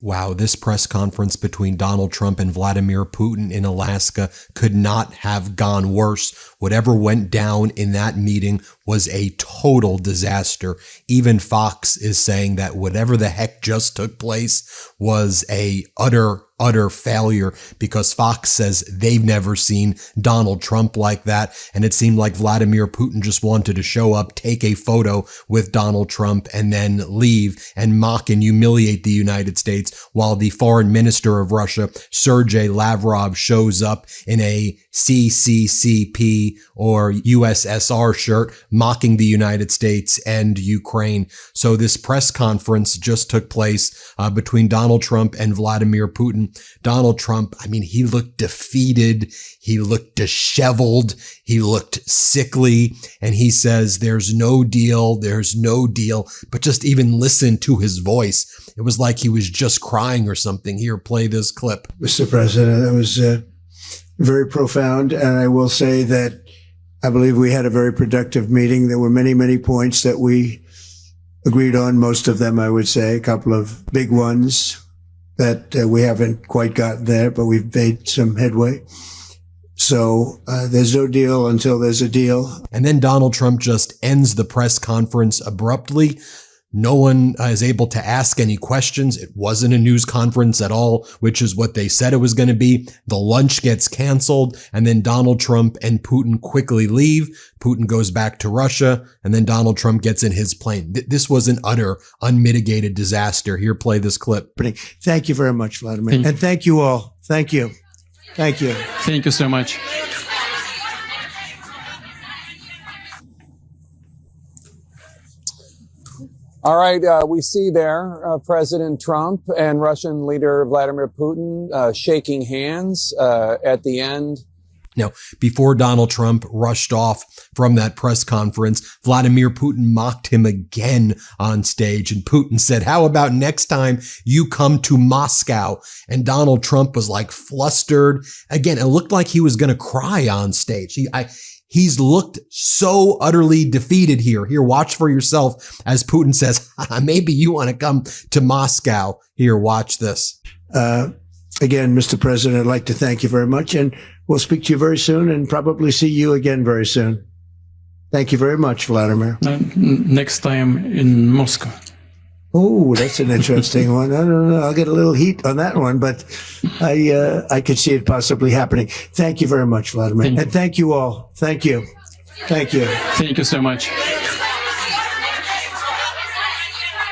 Wow, this press conference between Donald Trump and Vladimir Putin in Alaska could not have gone worse. Whatever went down in that meeting was a total disaster. Even Fox is saying that whatever the heck just took place was a utter failure, because Fox says they've never seen Donald Trump like that. And it seemed like Vladimir Putin just wanted to show up, take a photo with Donald Trump, and then leave and mock and humiliate the United States, while the foreign minister of Russia, Sergei Lavrov, shows up in a CCCP or USSR shirt, mocking the United States and Ukraine. So this press conference just took place between Donald Trump and Vladimir Putin. Donald Trump, I mean, he looked defeated. He looked disheveled. He looked sickly. And he says, there's no deal. There's no deal. But just even listen to his voice. It was like he was just crying or something. Here, play this clip. Mr. President, that was very profound. And I will say that I believe we had a very productive meeting. There were many, many points that we agreed on. Most of them, I would say, a couple of big ones that we haven't quite gotten there, but we've made some headway. So there's no deal until there's a deal. And then Donald Trump just ends the press conference abruptly. No one is able to ask any questions. It wasn't a news conference at all, which is what they said it was going to be. The lunch gets canceled, and then Donald Trump and Putin quickly leave. Putin goes back to Russia, and then Donald Trump gets in his plane. This was an utter, unmitigated disaster. Here, play this clip. Thank you very much, Vladimir. And thank you all. Thank you. Thank you. Thank you so much. All right, we see there President Trump and Russian leader Vladimir Putin shaking hands at the end. Now, before Donald Trump rushed off from that press conference, Vladimir Putin mocked him again on stage. And Putin said, how about next time you come to Moscow? And Donald Trump was like flustered. Again, it looked like he was going to cry on stage. He's looked so utterly defeated here. Here, watch for yourself as Putin says, maybe you want to come to Moscow. Here, watch this. Again, Mr. President, I'd like to thank you very much. And we'll speak to you very soon and probably see you again very soon. Thank you very much, Vladimir. Next time in Moscow. Oh, that's an interesting one. I don't know. I'll get a little heat on that one, but I could see it possibly happening. Thank you very much, Vladimir. And thank you all. Thank you. Thank you. Thank you so much.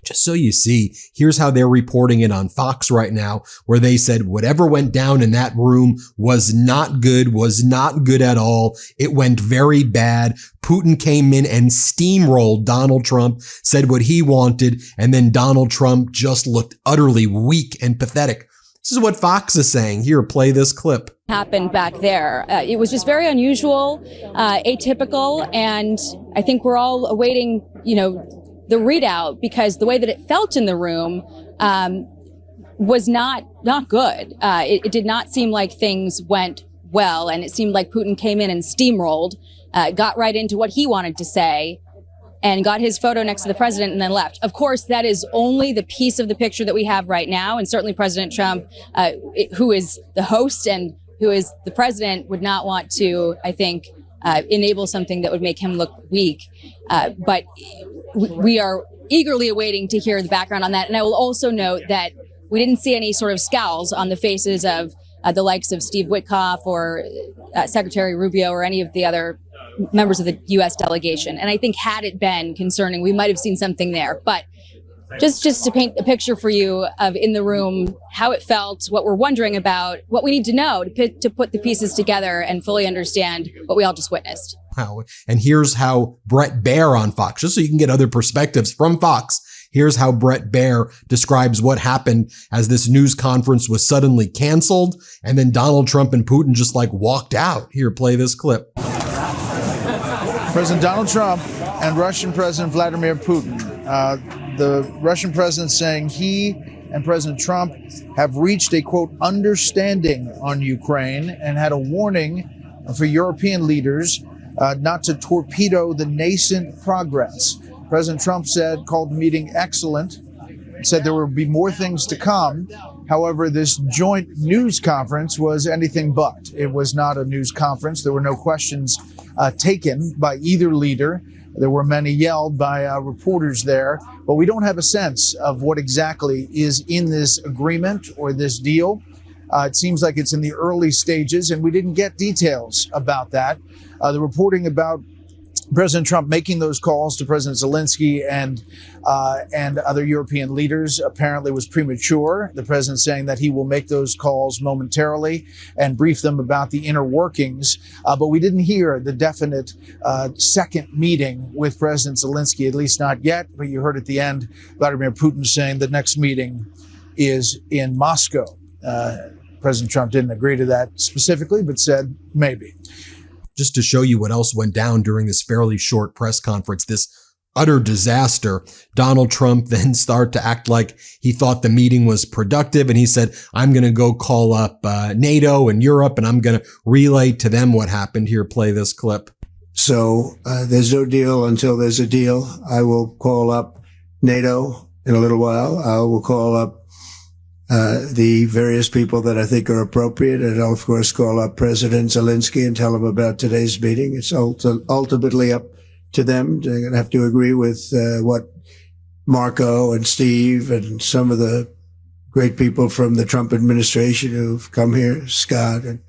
Just so you see, here's how they're reporting it on Fox right now, where they said whatever went down in that room was not good at all. It went very bad. Putin came in and steamrolled Donald Trump, said what he wanted, and then Donald Trump just looked utterly weak and pathetic. This is what Fox is saying. Here, play this clip. Happened back there. It was just very unusual, atypical, and I think we're all awaiting, the readout, because the way that it felt in the room was not good. It did not seem like things went well, and it seemed like Putin came in and steamrolled, got right into what he wanted to say, and got his photo next to the president and then left. Of course, that is only the piece of the picture that we have right now, and certainly President Trump, who is the host and who is the president, would not want to, I think, enable something that would make him look weak. But we are eagerly awaiting to hear the background on that. And I will also note that we didn't see any sort of scowls on the faces of the likes of Steve Witkoff or Secretary Rubio or any of the other members of the U.S. delegation. And I think had it been concerning, we might have seen something there. But just to paint a picture for you of in the room, how it felt, what we're wondering about, what we need to know to put the pieces together and fully understand what we all just witnessed. Wow. And here's how Bret Baier on Fox, just so you can get other perspectives from Fox, here's how Bret Baier describes what happened as this news conference was suddenly canceled, and then Donald Trump and Putin just walked out. Here, play this clip. President Donald Trump and Russian President Vladimir Putin. The Russian president saying he and President Trump have reached a, quote, understanding on Ukraine, and had a warning for European leaders not to torpedo the nascent progress. President Trump called the meeting excellent, said there would be more things to come. However, this joint news conference was anything but. It was not a news conference. There were no questions taken by either leader. There were many yelled by reporters there, but we don't have a sense of what exactly is in this agreement or this deal. It seems like it's in the early stages, and we didn't get details about that. The reporting about President Trump making those calls to President Zelensky and other European leaders apparently was premature. The president saying that he will make those calls momentarily and brief them about the inner workings. But we didn't hear the definite second meeting with President Zelensky, at least not yet. But you heard at the end Vladimir Putin saying the next meeting is in Moscow. President Trump didn't agree to that specifically, but said maybe. Just to show you what else went down during this fairly short press conference, this utter disaster, Donald Trump then started to act like he thought the meeting was productive. And he said, I'm going to go call up NATO and Europe, and I'm going to relay to them what happened. Here, play this clip. So there's no deal until there's a deal. I will call up NATO in a little while. I will call up the various people that I think are appropriate. And I'll, of course, call up President Zelensky and tell him about today's meeting. It's ultimately up to them. They're going to have to agree with what Marco and Steve and some of the great people from the Trump administration who've come here, Scott and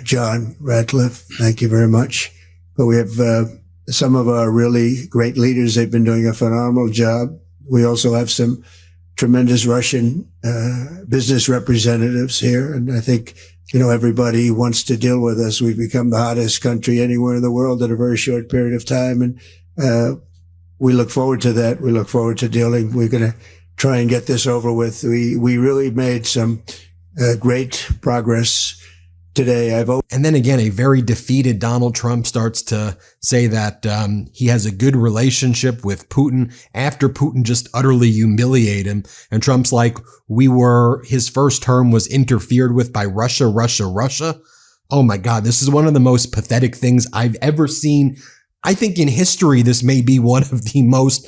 John Ratcliffe. Thank you very much. But we have some of our really great leaders. They've been doing a phenomenal job. We also have some tremendous Russian business representatives here. And I think, everybody wants to deal with us. We've become the hottest country anywhere in the world in a very short period of time. And we look forward to that. We look forward to dealing. We're going to try and get this over with. We really made some great progress today. And then again, a very defeated Donald Trump starts to say that he has a good relationship with Putin after Putin just utterly humiliated him. And Trump's like, his first term was interfered with by Russia. Oh my God, this is one of the most pathetic things I've ever seen. I think in history, this may be one of the most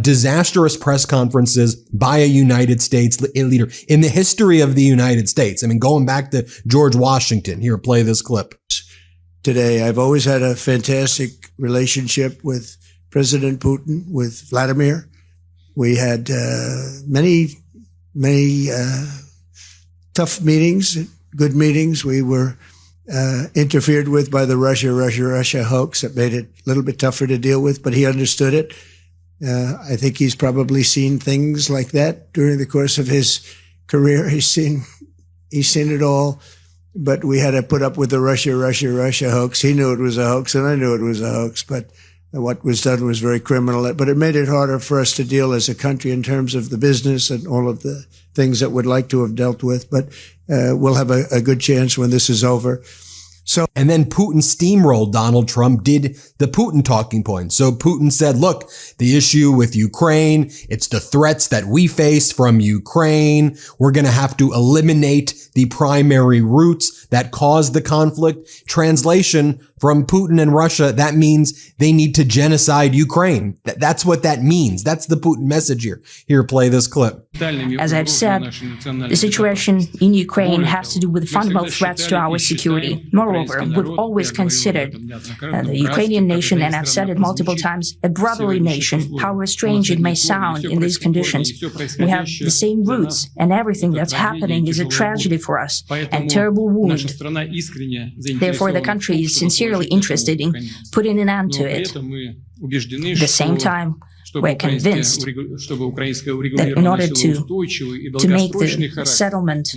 disastrous press conferences by a United States leader in the history of the United States. I mean, going back to George Washington. Here, play this clip. Today, I've always had a fantastic relationship with President Putin, with Vladimir. We had many tough meetings, good meetings. We were interfered with by the Russia hoax. That made it a little bit tougher to deal with, but he understood it. I think he's probably seen things like that during the course of his career. He's seen it all, but we had to put up with the Russia hoax. He knew it was a hoax, and I knew it was a hoax, but what was done was very criminal. But it made it harder for us to deal as a country in terms of the business and all of the things that we'd like to have dealt with. But we'll have a good chance when this is over. And then Putin steamrolled Donald Trump, did the Putin talking point. So Putin said, look, the issue with Ukraine, it's the threats that we face from Ukraine. We're going to have to eliminate the primary roots that caused the conflict. Translation from Putin and Russia, that means they need to genocide Ukraine. That's what that means. That's the Putin message here. Here, play this clip. As I've said, the situation in Ukraine has to do with fundamental threats to our security. Moreover, we've always considered the Ukrainian nation, and I've said it multiple times, a brotherly nation. However strange it may sound in these conditions, we have the same roots, and everything that's happening is a tragedy for us and terrible wound. Therefore, the country is sincerely interested in putting an end to it. At the same time, we're convinced that in order to make the settlement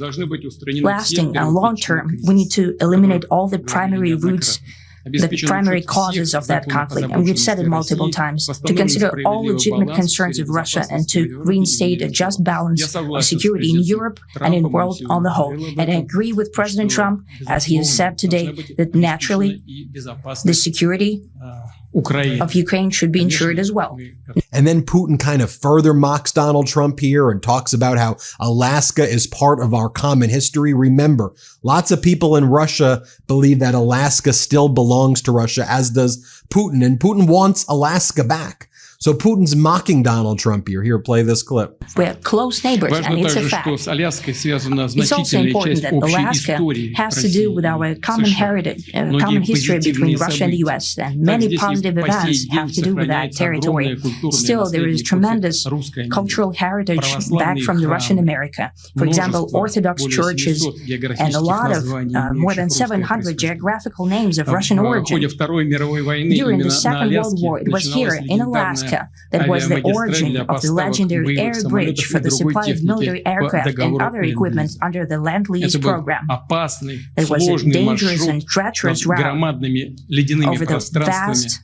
lasting and long-term, we need to eliminate all the primary roots, the primary causes of that conflict. And we've said it multiple times, to consider all legitimate concerns of Russia and to reinstate a just balance of security in Europe and in the world on the whole. And I agree with President Trump, as he has said today, that naturally the security of Ukraine should be ensured as well. And then Putin kind of further mocks Donald Trump here and talks about how Alaska is part of our common history. Remember, lots of people in Russia believe that Alaska still belongs to Russia, as does Putin. And Putin wants Alaska back. So Putin's mocking Donald Trump here. Here, play this clip. We're close neighbors, and it's a fact. It's also important that Alaska has to do with our common heritage, common history between Russia and the U.S., and many positive events have to do with that territory. Still, there is tremendous cultural heritage back from the Russian America. For example, Orthodox churches and a lot of more than 700 geographical names of Russian origin. During the Second World War, it was here in Alaska that was the origin of the legendary air bridge for the supply of military aircraft and other equipment under the Lend-Lease program. It was a dangerous and treacherous route over the vast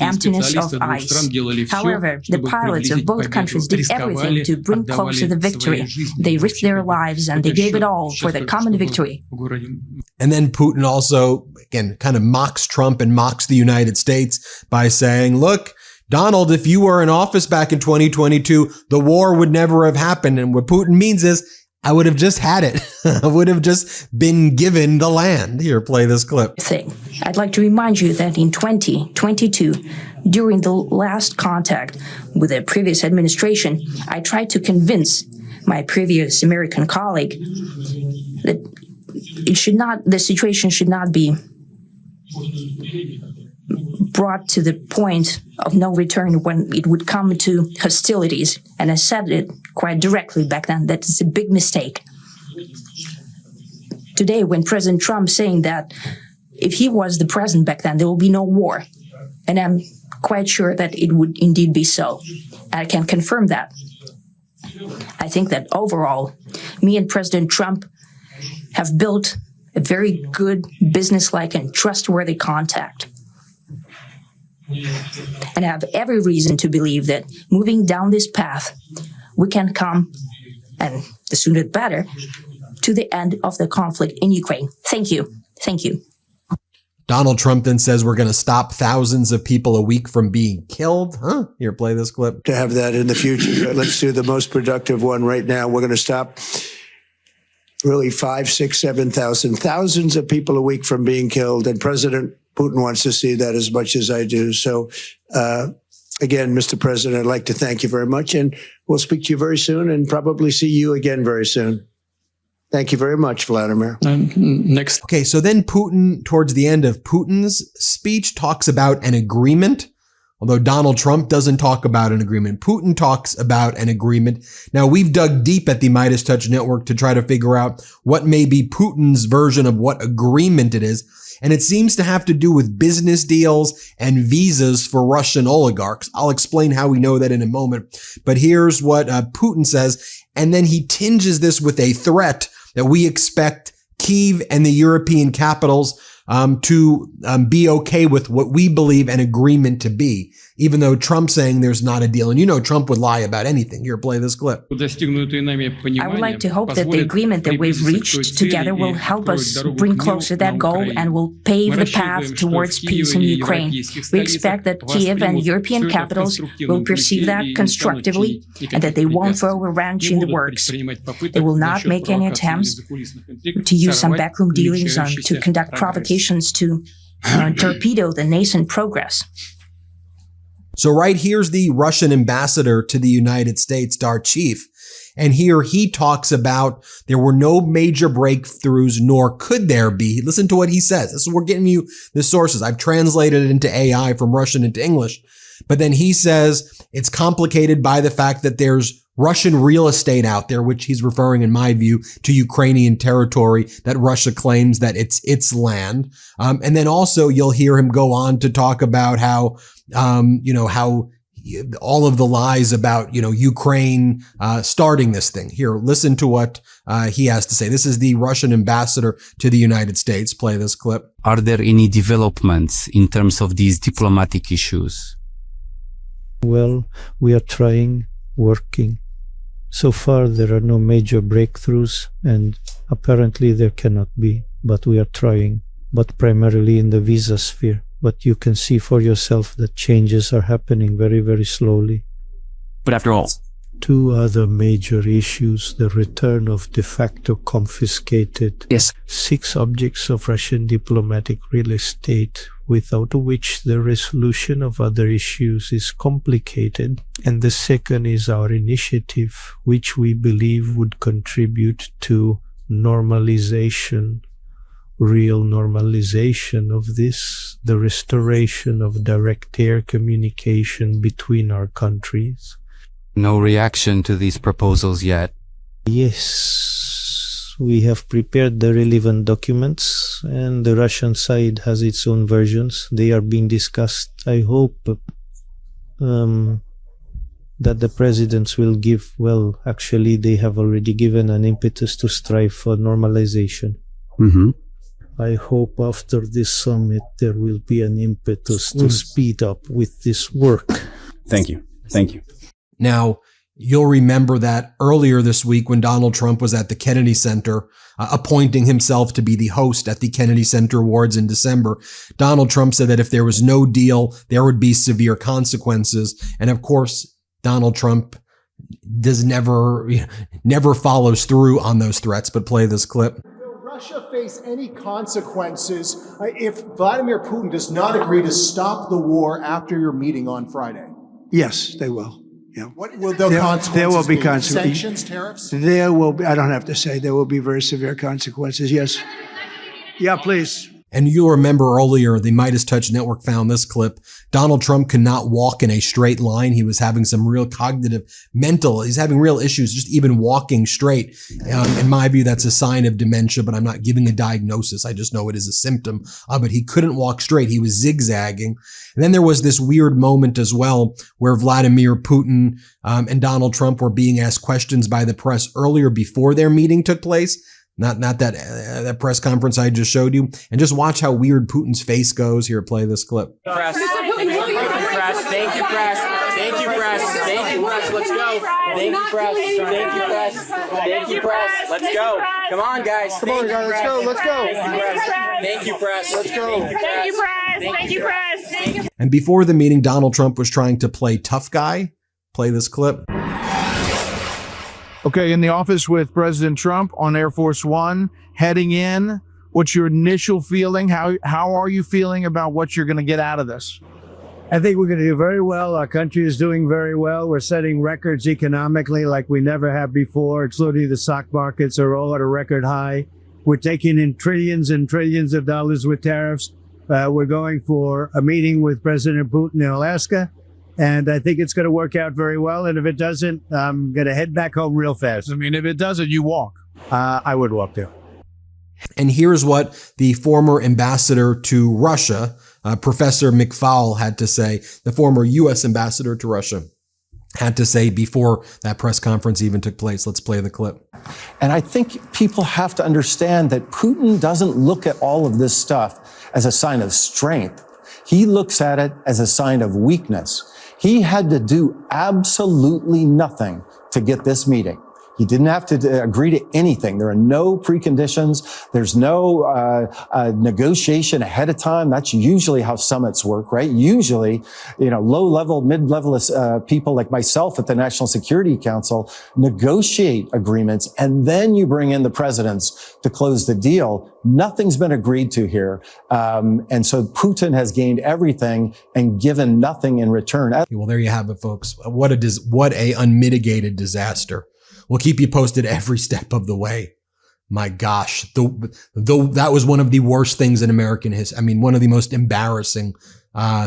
emptiness of ice. However, the pilots of both countries did everything to bring closer the victory. They risked their lives and they gave it all for the common victory. And then Putin also, again, kind of mocks Trump and mocks the United States by saying, look, Donald, if you were in office back in 2022, the war would never have happened. And what Putin means is, I would have just had it. I would have just been given the land. Here, play this clip. I'd like to remind you that in 2022, during the last contact with the previous administration, I tried to convince my previous American colleague that the situation should not be brought to the point of no return when it would come to hostilities. And I said it quite directly back then, that it's a big mistake. Today, when President Trump saying that if he was the president back then, there will be no war. And I'm quite sure that it would indeed be so. I can confirm that. I think that overall, me and President Trump have built a very good, businesslike and trustworthy contact. And I have every reason to believe that moving down this path, we can come, and the sooner the better, to the end of the conflict in Ukraine. Thank you. Thank you. Donald Trump then says we're going to stop thousands of people a week from being killed. Here, play this clip. To have that in the future. Let's do the most productive one right now. We're going to stop really 5, 6, 7,000, thousands of people a week from being killed. And President Putin wants to see that as much as I do. So, again, Mr. President, I'd like to thank you very much. And we'll speak to you very soon and probably see you again very soon. Thank you very much, Vladimir. Next. Okay, so then Putin, towards the end of Putin's speech, talks about an agreement. Although Donald Trump doesn't talk about an agreement, Putin talks about an agreement. Now, we've dug deep at the MeidasTouch network to try to figure out what may be Putin's version of what agreement it is. And it seems to have to do with business deals and visas for Russian oligarchs. I'll explain how we know that in a moment. But here's what Putin says. And then he tinges this with a threat that we expect Kyiv and the European capitals to be okay with what we believe an agreement to be, even though Trump's saying there's not a deal. And you know Trump would lie about anything. Here, play this clip. I would like to hope that the agreement that we've reached together will help us bring closer that goal and will pave the path towards peace in Ukraine. We expect that Kyiv and European capitals will perceive that constructively and that they won't throw a wrench in the works. They will not make any attempts to use some backroom dealings to conduct provocations to torpedo the nascent progress. So right here's the Russian ambassador to the United States, our chief. And here he talks about there were no major breakthroughs, nor could there be. Listen to what he says. This is, we're getting you the sources. I've translated it into AI from Russian into English. But then he says it's complicated by the fact that there's Russian real estate out there, which he's referring, in my view, to Ukrainian territory that Russia claims that it's its land. And then also you'll hear him go on to talk about how, how all of the lies about, Ukraine starting this thing. Here, listen to what he has to say. This is the Russian ambassador to the United States. Play this clip. Are there any developments in terms of these diplomatic issues? Well, we are working. So far, there are no major breakthroughs, and apparently there cannot be, but we are trying, but primarily in the visa sphere. But you can see for yourself that changes are happening very, very slowly. But after all, 2 other major issues: the return of de facto confiscated 6 objects of Russian diplomatic real estate, without which the resolution of other issues is complicated. And the second is our initiative, which we believe would contribute to normalization, real normalization of this, the restoration of direct air communication between our countries. No reaction to these proposals yet? Yes, we have prepared the relevant documents, and the Russian side has its own versions. They are being discussed. I hope that the presidents will give, well, actually they have already given an impetus to strive for normalization. Mm-hmm. I hope after this summit there will be an impetus to speed up with this work. Thank you. Thank you. Now, you'll remember that earlier this week when Donald Trump was at the Kennedy Center, appointing himself to be the host at the Kennedy Center Awards in December, Donald Trump said that if there was no deal, there would be severe consequences. And of course, Donald Trump never follows through on those threats. But play this clip. Russia face any consequences if Vladimir Putin does not agree to stop the war after your meeting on Friday? Yes, they will. Yeah. What will the consequences there will be be? consequences. Sanctions, tariffs? There will be, I don't have to say, there will be very severe consequences. Yes. Yeah, please. And you'll remember earlier, the MeidasTouch network found this clip. Donald Trump could not walk in a straight line. He was having some real he's having real issues just even walking straight. In my view, that's a sign of dementia, but I'm not giving a diagnosis. I just know it is a symptom of it. He couldn't walk straight. He was zigzagging. And then there was this weird moment as well where Vladimir Putin and Donald Trump were being asked questions by the press earlier before their meeting took place. Not that press conference I just showed you. And just watch how weird Putin's face goes. Here, play this clip. Press. Thank you, press. Thank you, press. Thank you, press. Thank you, press. Let's go. Thank you, press. Thank you, press. Thank you, press. Let's go. Come on, guys. Come on, guys. Let's go. Let's go. Thank you, press. Let's go. Thank you, press. Thank you, press. And before the meeting, Donald Trump was trying to play tough guy. Play this clip. Okay, in the office with President Trump on Air Force One, heading in, what's your initial feeling? How are you feeling about what you're going to get out of this? I think we're going to do very well. Our country is doing very well. We're setting records economically like we never have before, including the stock markets are all at a record high. We're taking in trillions and trillions of dollars with tariffs. We're going for a meeting with President Putin in Alaska. And I think it's going to work out very well. And if it doesn't, I'm going to head back home real fast. I mean, if it doesn't, you walk. I would walk too. And here's what the former ambassador to Russia, Professor McFaul, had to say. The former U.S. ambassador to Russia had to say before that press conference even took place. Let's play the clip. And I think people have to understand that Putin doesn't look at all of this stuff as a sign of strength. He looks at it as a sign of weakness. He had to do absolutely nothing to get this meeting. He didn't have to agree to anything. There are no preconditions. There's no negotiation ahead of time. That's usually how summits work, right? Usually, low-level, mid-level people like myself at the National Security Council negotiate agreements, and then you bring in the presidents to close the deal. Nothing's been agreed to here. And so Putin has gained everything and given nothing in return. Well, there you have it, folks. What a unmitigated disaster. We'll keep you posted every step of the way. My gosh, that was one of the worst things in American history. I mean, one of the most embarrassing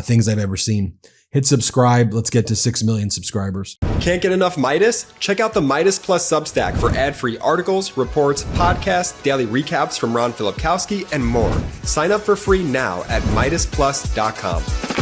things I've ever seen. Hit subscribe. Let's get to 6 million subscribers. Can't get enough Meidas? Check out the Meidas Plus Substack for ad-free articles, reports, podcasts, daily recaps from Ron Filipkowski, and more. Sign up for free now at MeidasPlus.com.